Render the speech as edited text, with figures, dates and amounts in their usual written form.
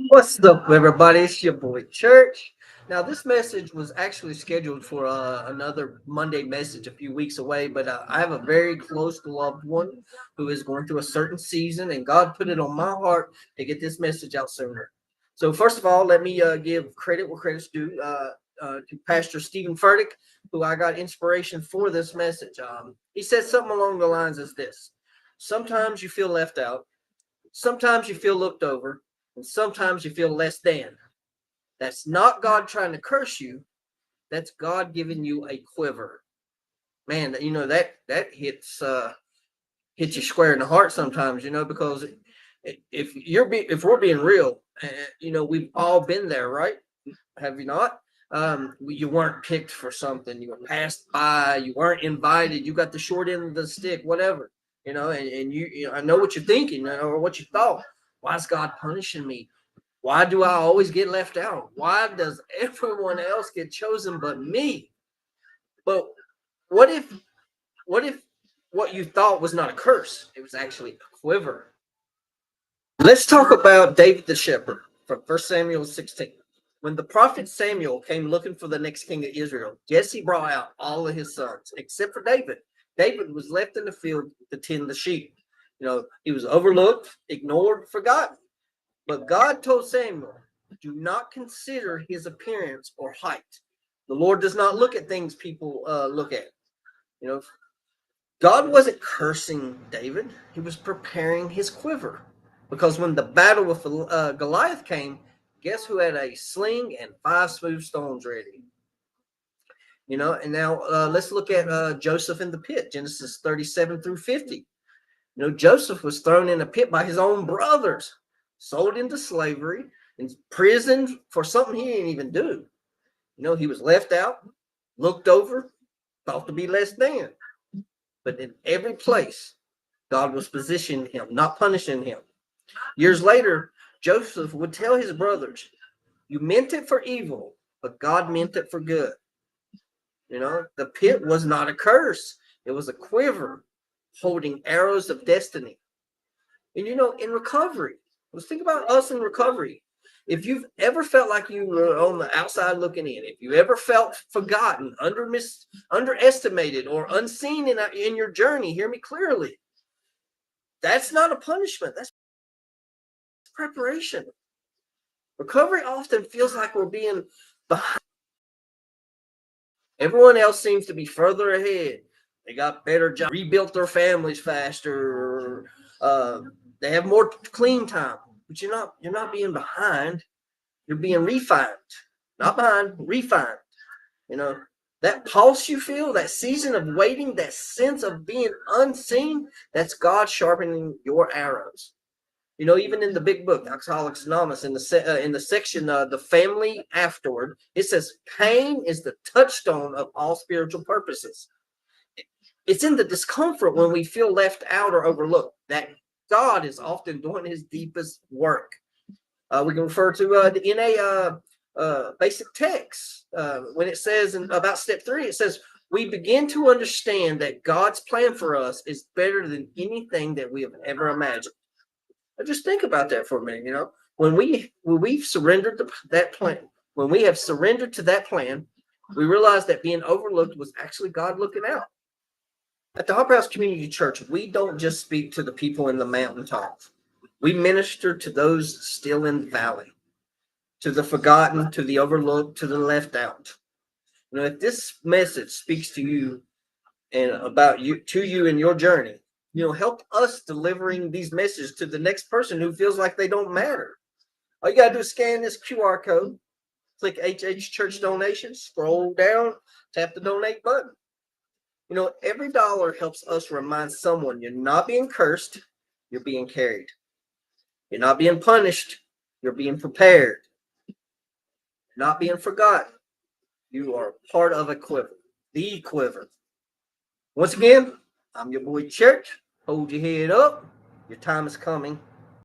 What's up, everybody? It's your boy Church. Now, this message was actually scheduled for another Monday message a few weeks away, but I have a very close loved one who is going through a certain season, and God put it on my heart to get this message out sooner. So, first of all, let me give credit where credit's due to Pastor Stephen Furtick, who I got inspiration for this message. He said something along the lines of this: sometimes you feel left out, sometimes you feel looked over, and sometimes you feel less than. That's not God trying to curse you. That's God giving you a quiver. Man, that hits you square in the heart sometimes, because if we're being real, we've all been there, right? Have you not? You weren't picked for something, you were passed by, you weren't invited, you got the short end of the stick, whatever, and I know what you're thinking, or what you thought. Why is God punishing me? Why do I always get left out? Why does everyone else get chosen but me? But what if what if what you thought was not a curse? It was actually a quiver. Let's talk about David the shepherd from 1 Samuel 16. When the prophet Samuel came looking for the next king of Israel, Jesse brought out all of his sons, except for David. David was left in the field to tend the sheep. He was overlooked, ignored, forgotten. But God told Samuel, do not consider his appearance or height. The Lord does not look at things people look at. You know, God wasn't cursing David. He was preparing his quiver. Because when the battle with Goliath came, guess who had a sling and 5 smooth stones ready? And now let's look at Joseph in the pit, Genesis 37 through 50. Joseph was thrown in a pit by his own brothers, sold into slavery, imprisoned for something he didn't even do. He was left out, looked over, thought to be less than. But in every place, God was positioning him, not punishing him. Years later, Joseph would tell his brothers, you meant it for evil, but God meant it for good. The pit was not a curse. It was a quiver holding arrows of destiny. And in recovery, let's think about us in recovery. If you've ever felt like you were on the outside looking in, if you ever felt forgotten, underestimated, or unseen in your journey, hear me clearly. That's not a punishment. That's preparation. Recovery often feels like we're being behind. Everyone else seems to be further ahead. They got better jobs, rebuilt their families faster, they have more clean time. But you're not being behind. You're being refined. Not behind, refined. You know, that pulse you feel, that season of waiting, that sense of being unseen, that's God sharpening your arrows. Even in the big book, Alcoholics Anonymous, in the section the family afterward, it says pain is the touchstone of all spiritual purposes. It's in the discomfort when we feel left out or overlooked that God is often doing His deepest work. We can refer to in a basic text when it says about step 3, it says we begin to understand that God's plan for us is better than anything that we have ever imagined. Just think about that for a minute. When we've surrendered to that plan, when we have surrendered to that plan, we realize that being overlooked was actually God looking out. At the Hopper House Community Church, we don't just speak to the people in the mountaintops. We minister to those still in the valley, to the forgotten, to the overlooked, to the left out. If this message speaks to you and about you, to you in your journey, help us delivering these messages to the next person who feels like they don't matter. All you got to do is scan this QR code, click HH Church Donations, scroll down, tap the donate button. Every dollar helps us remind someone you're not being cursed, you're being carried. You're not being punished, you're being prepared. You're not being forgotten. You are part of a quiver, the quiver. Once again, I'm your boy Church. Hold your head up. Your time is coming.